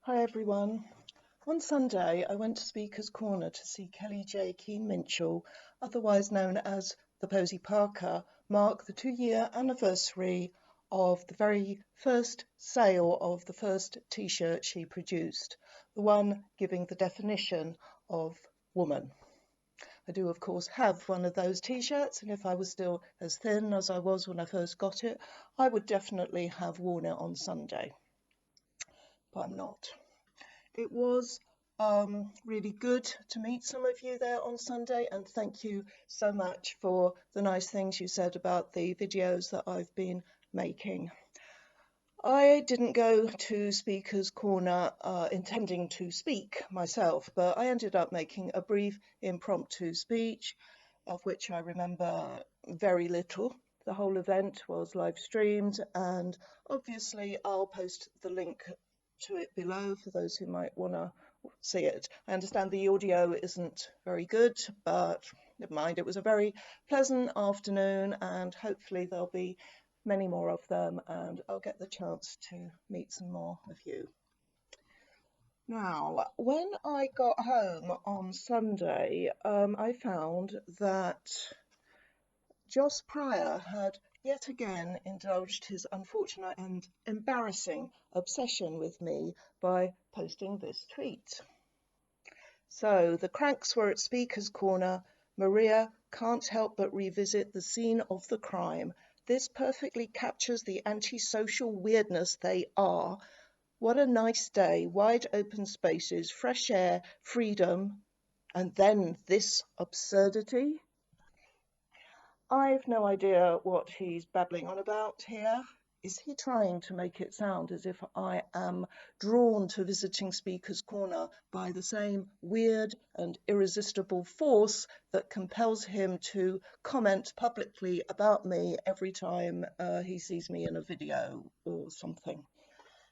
Hi everyone. On Sunday, I went to Speaker's Corner to see Kelly J. Keane Minchell, otherwise known as the Posy Parker, mark the 2-year anniversary of the very first sale of the first t-shirt she produced, the one giving the definition of woman. I do, of course, have one of those t-shirts, and if I was still as thin as I was when I first got it, I would definitely have worn it on Sunday, but I'm not. It was really good to meet some of you there on Sunday, and thank you so much for the nice things you said about the videos that I've been making. I didn't go to Speaker's Corner intending to speak myself, but I ended up making a brief impromptu speech, of which I remember very little. The whole event was live streamed, and obviously I'll post the link to it below for those who might want to see it. I understand the audio isn't very good, but never mind. It was a very pleasant afternoon, and hopefully there'll be many more of them, and I'll get the chance to meet some more of you. Now, when I got home on Sunday, I found that Jos Pryor had yet again indulged his unfortunate and embarrassing obsession with me by posting this tweet. So the cranks were at Speaker's Corner. Maria can't help but revisit the scene of the crime. This perfectly captures the antisocial weirdness they are. What a nice day, wide open spaces, fresh air, freedom, and then this absurdity. I've no idea what he's babbling on about here. Is he trying to make it sound as if I am drawn to visiting Speaker's Corner by the same weird and irresistible force that compels him to comment publicly about me every time he sees me in a video or something?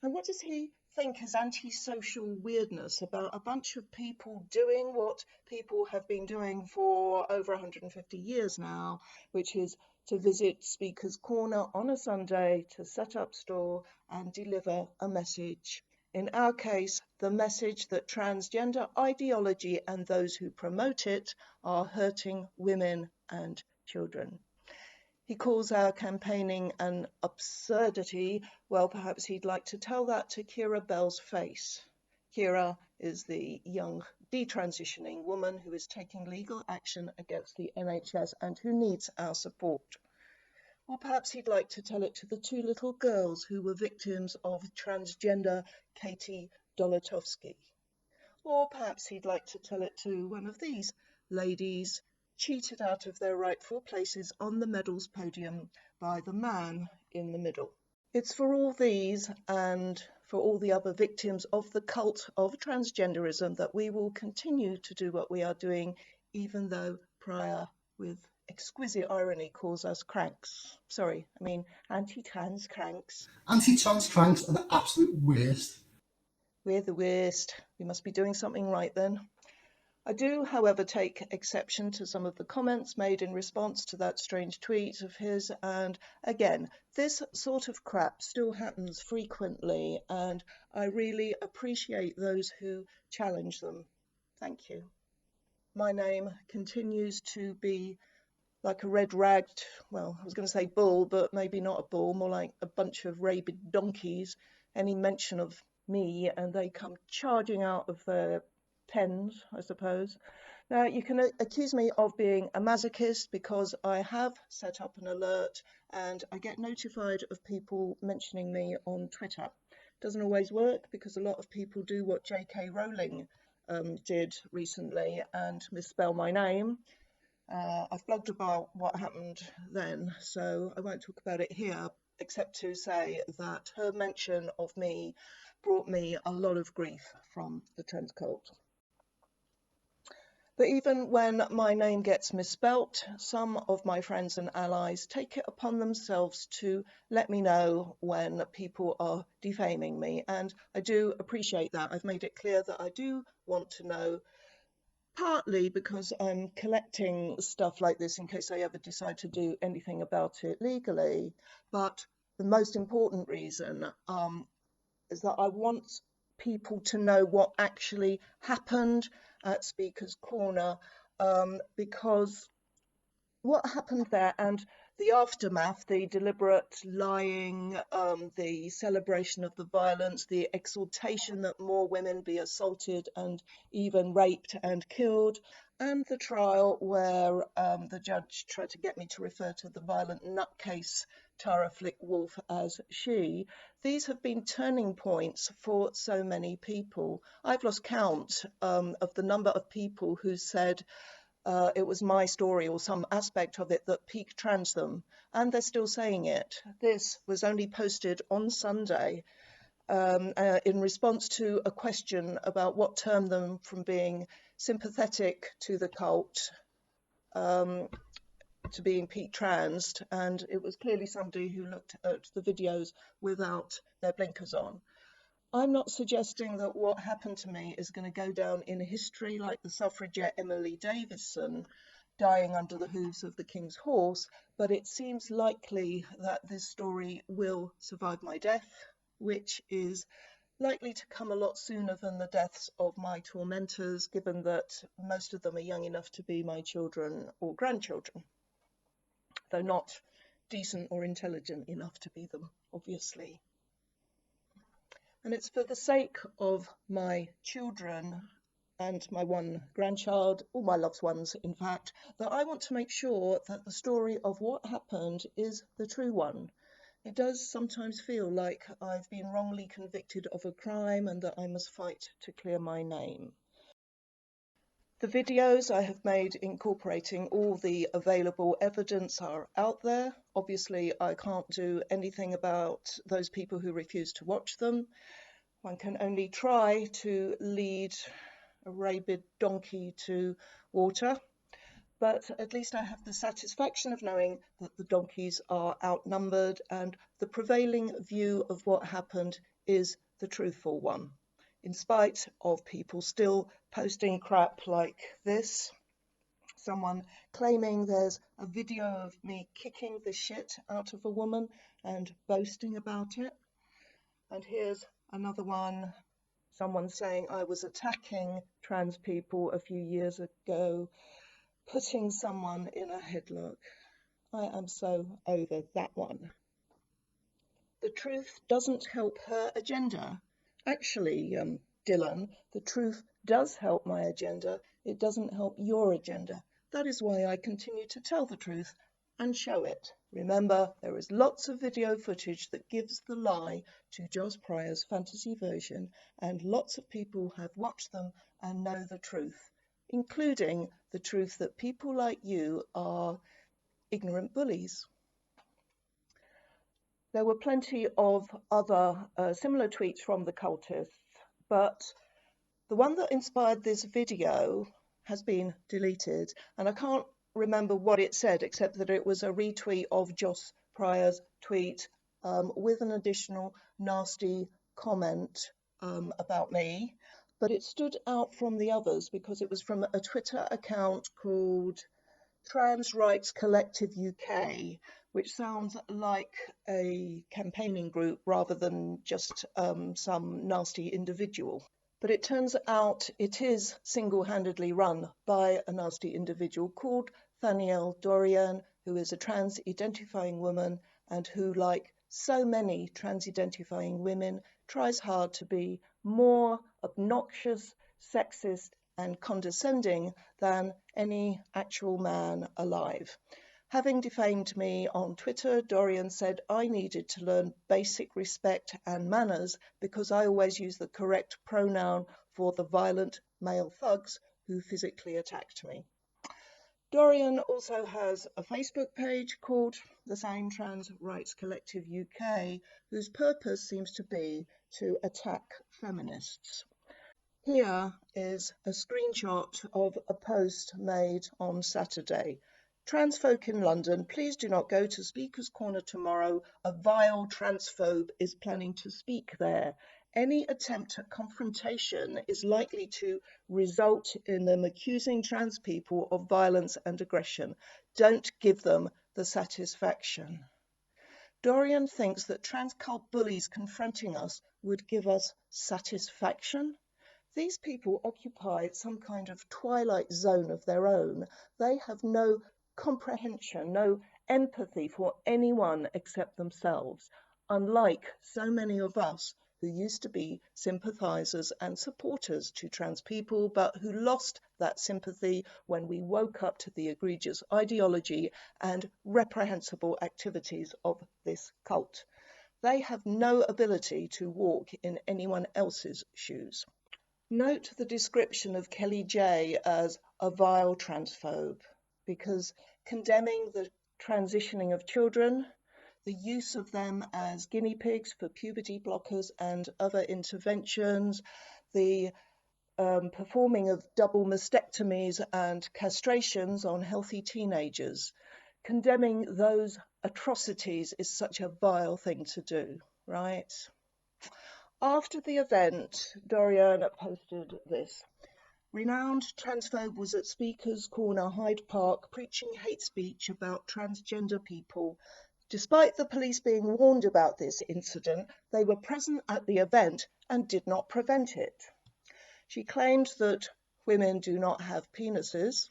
And what does he think is antisocial weirdness about a bunch of people doing what people have been doing for over 150 years now, which is to visit Speaker's Corner on a Sunday to set up store and deliver a message. In our case, the message that transgender ideology and those who promote it are hurting women and children. He calls our campaigning an absurdity. Well, perhaps he'd like to tell that to Keira Bell's face. Keira is the young detransitioning woman who is taking legal action against the NHS and who needs our support. Or perhaps he'd like to tell it to the 2 little girls who were victims of transgender Katie Dolotovsky. Or perhaps he'd like to tell it to one of these ladies cheated out of their rightful places on the medals podium by the man in the middle. It's for all these and for all the other victims of the cult of transgenderism that we will continue to do what we are doing, even though Pryor, with exquisite irony, calls us cranks. Sorry, I mean anti-trans cranks. Anti-trans cranks are the absolute worst. We're the worst. We must be doing something right then. I do, however, take exception to some of the comments made in response to that strange tweet of his, and again, this sort of crap still happens frequently, and I really appreciate those who challenge them. Thank you. My name continues to be like a red-ragged, well, I was going to say bull, but maybe not a bull, more like a bunch of rabid donkeys. Any mention of me, and they come charging out of their pens, I suppose. Now, you can accuse me of being a masochist because I have set up an alert and I get notified of people mentioning me on Twitter. Doesn't always work because a lot of people do what J.K. Rowling did recently and misspell my name. I've blogged about what happened then, so I won't talk about it here, except to say that her mention of me brought me a lot of grief from the trans cult. But even when my name gets misspelt, some of my friends and allies take it upon themselves to let me know when people are defaming me, and I do appreciate that. I've made it clear that I do want to know, partly because I'm collecting stuff like this in case I ever decide to do anything about it legally, but the most important reason is that I want people to know what actually happened at Speaker's Corner, because what happened there and the aftermath, the deliberate lying, the celebration of the violence, the exhortation that more women be assaulted and even raped and killed, and the trial where the judge tried to get me to refer to the violent nutcase Tara Flick Wolf as she. These have been turning points for so many people. I've lost count of the number of people who said it was my story or some aspect of it that peaked trans them, and they're still saying it. This was only posted on Sunday in response to a question about what turned them from being sympathetic to the cult to being peak transed, and it was clearly somebody who looked at the videos without their blinkers on. I'm not suggesting that what happened to me is going to go down in history like the suffragette Emily Davison dying under the hooves of the King's horse, but it seems likely that this story will survive my death, which is likely to come a lot sooner than the deaths of my tormentors, given that most of them are young enough to be my children or grandchildren, though not decent or intelligent enough to be them, obviously. And it's for the sake of my children and my one grandchild, all my loved ones, in fact, that I want to make sure that the story of what happened is the true one. It does sometimes feel like I've been wrongly convicted of a crime and that I must fight to clear my name. The videos I have made incorporating all the available evidence are out there. Obviously, I can't do anything about those people who refuse to watch them. One can only try to lead a rabid donkey to water, but at least I have the satisfaction of knowing that the donkeys are outnumbered and the prevailing view of what happened is the truthful one, in spite of people still posting crap like this. Someone claiming there's a video of me kicking the shit out of a woman and boasting about it. And here's another one, someone saying I was attacking trans people a few years ago, putting someone in a headlock. I am so over that one. The truth doesn't help her agenda. Actually, Dylan, the truth does help my agenda. It doesn't help your agenda. That is why I continue to tell the truth and show it. Remember, there is lots of video footage that gives the lie to Joss Pryor's fantasy version, and lots of people have watched them and know the truth, including the truth that people like you are ignorant bullies. There were plenty of other similar tweets from the cultists, but the one that inspired this video has been deleted, and I can't remember what it said except that it was a retweet of Joss Pryor's tweet with an additional nasty comment about me, but it stood out from the others because it was from a Twitter account called Trans Rights Collective UK, which sounds like a campaigning group rather than just some nasty individual. But it turns out it is single-handedly run by a nasty individual called Thanielle Dorian, who is a trans-identifying woman and who, like so many trans-identifying women, tries hard to be more obnoxious, sexist, and condescending than any actual man alive. Having defamed me on Twitter, Dorian said I needed to learn basic respect and manners because I always use the correct pronoun for the violent male thugs who physically attacked me. Dorian also has a Facebook page called the same Trans Rights Collective UK, whose purpose seems to be to attack feminists. Here is a screenshot of a post made on Saturday. Trans folk in London, please do not go to Speaker's Corner tomorrow. A vile transphobe is planning to speak there. Any attempt at confrontation is likely to result in them accusing trans people of violence and aggression. Don't give them the satisfaction. Dorian thinks that trans cult bullies confronting us would give us satisfaction. These people occupy some kind of twilight zone of their own. They have no comprehension, no empathy for anyone except themselves, unlike so many of us who used to be sympathizers and supporters to trans people, but who lost that sympathy when we woke up to the egregious ideology and reprehensible activities of this cult. They have no ability to walk in anyone else's shoes. Note the description of Kelly J as a vile transphobe, because condemning the transitioning of children, the use of them as guinea pigs for puberty blockers and other interventions, the performing of double mastectomies and castrations on healthy teenagers, condemning those atrocities is such a vile thing to do, right? After the event, Dorian posted this. Renowned transphobe was at Speaker's Corner, Hyde Park, preaching hate speech about transgender people. Despite the police being warned about this incident, they were present at the event and did not prevent it. She claimed that women do not have penises,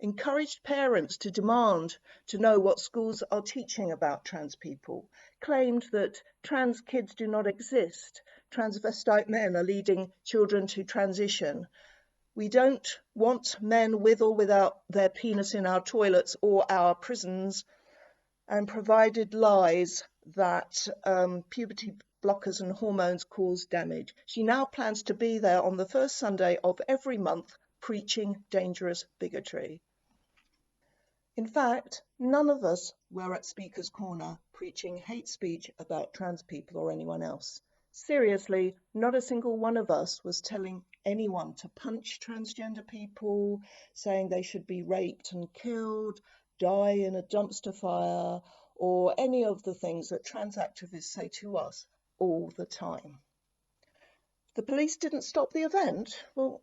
encouraged parents to demand to know what schools are teaching about trans people, claimed that trans kids do not exist, transvestite men are leading children to transition. We don't want men with or without their penis in our toilets or our prisons, and provided lies that puberty blockers and hormones cause damage. She now plans to be there on the first Sunday of every month preaching dangerous bigotry. In fact, none of us were at Speaker's Corner preaching hate speech about trans people or anyone else. Seriously, not a single one of us was telling anyone to punch transgender people, saying they should be raped and killed, die in a dumpster fire, or any of the things that trans activists say to us all the time. The police didn't stop the event. Well,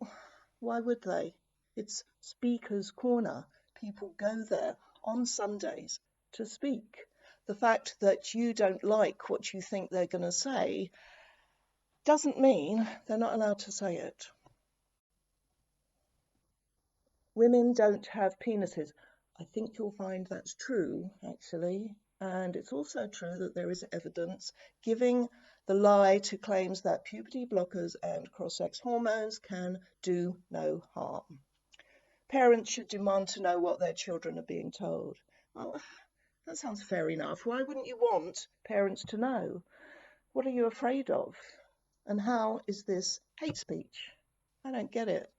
why would they? It's Speaker's Corner. People go there on Sundays to speak. The fact that you don't like what you think they're going to say doesn't mean they're not allowed to say it. Women don't have penises. I think you'll find that's true, actually. And it's also true that there is evidence giving the lie to claims that puberty blockers and cross-sex hormones can do no harm. Parents should demand to know what their children are being told. Well, that sounds fair enough. Why wouldn't you want parents to know? What are you afraid of? And how is this hate speech? I don't get it.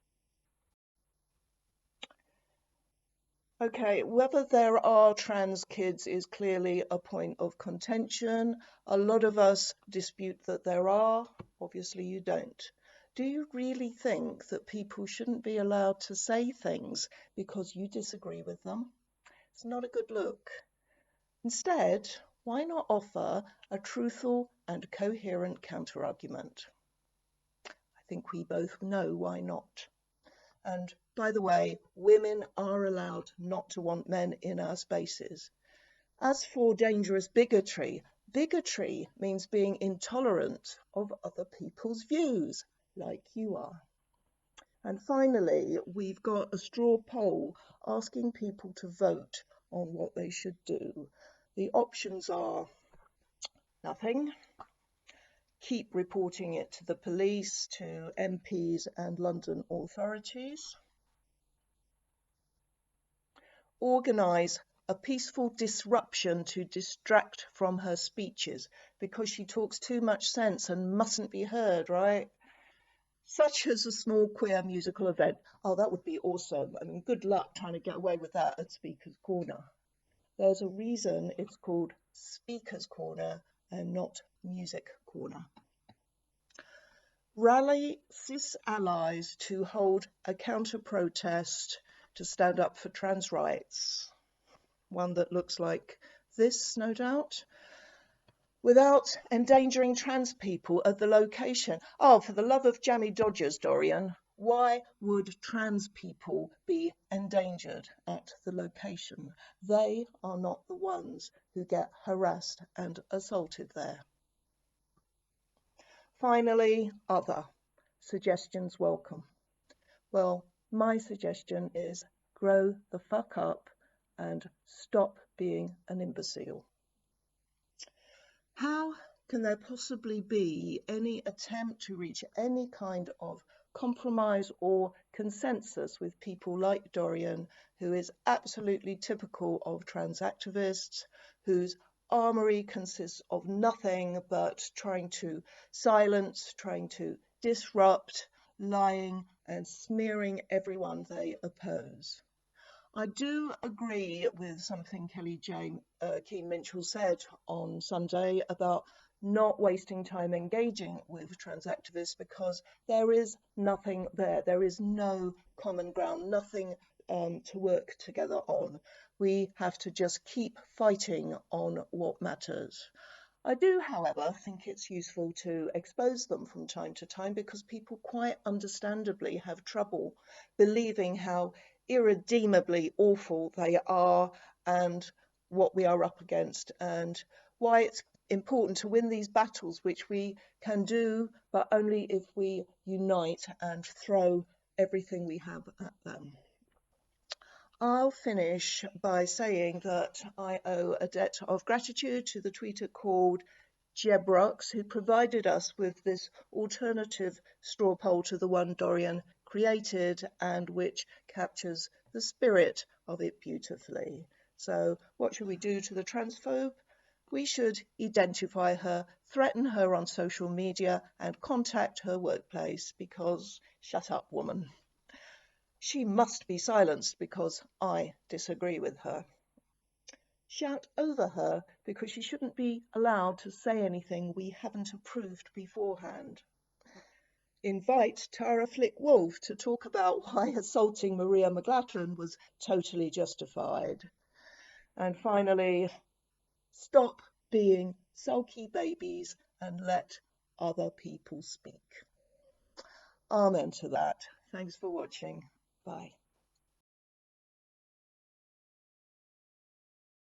Okay, whether there are trans kids is clearly a point of contention. A lot of us dispute that there are. Obviously, you don't. Do you really think that people shouldn't be allowed to say things because you disagree with them? It's not a good look. Instead, why not offer a truthful and coherent counterargument? I think we both know why not. And by the way, women are allowed not to want men in our spaces. As for dangerous bigotry, bigotry means being intolerant of other people's views, like you are. And finally, we've got a straw poll asking people to vote on what they should do. The options are nothing, keep reporting it to the police, to MPs and London authorities, organise a peaceful disruption to distract from her speeches because she talks too much sense and mustn't be heard, right? Such as a small queer musical event. Oh, that would be awesome. I mean, good luck trying to get away with that at Speaker's Corner. There's a reason it's called Speaker's Corner and not Music Corner. Rally cis allies to hold a counter-protest to stand up for trans rights. One that looks like this, no doubt. Without endangering trans people at the location. Oh, for the love of jammy dodgers, Dorian. Why would trans people be endangered at the location? They are not the ones who get harassed and assaulted there. Finally, other suggestions welcome. Well, my suggestion is grow the fuck up and stop being an imbecile. How can there possibly be any attempt to reach any kind of compromise or consensus with people like Dorian, who is absolutely typical of trans activists, whose armory consists of nothing but trying to silence, trying to disrupt, lying and smearing everyone they oppose? I do agree with something Kelly Keane Mitchell said on Sunday about not wasting time engaging with trans activists because there is nothing there. There is no common ground, nothing to work together on. We have to just keep fighting on what matters. I do, however, think it's useful to expose them from time to time because people quite understandably have trouble believing how irredeemably awful they are and what we are up against and why it's important to win these battles, which we can do, but only if we unite and throw everything we have at them. I'll finish by saying that I owe a debt of gratitude to the tweeter called Jebrox, who provided us with this alternative straw poll to the one Dorian created and which captures the spirit of it beautifully. So what should we do to the transphobe? We should identify her, threaten her on social media and contact her workplace because shut up, woman. She must be silenced because I disagree with her. Shout over her because she shouldn't be allowed to say anything we haven't approved beforehand. Invite Tara Flick-Wolf to talk about why assaulting Maria McLachlan was totally justified. And finally, stop being sulky babies and let other people speak. Amen to that. Thanks for watching. Bye.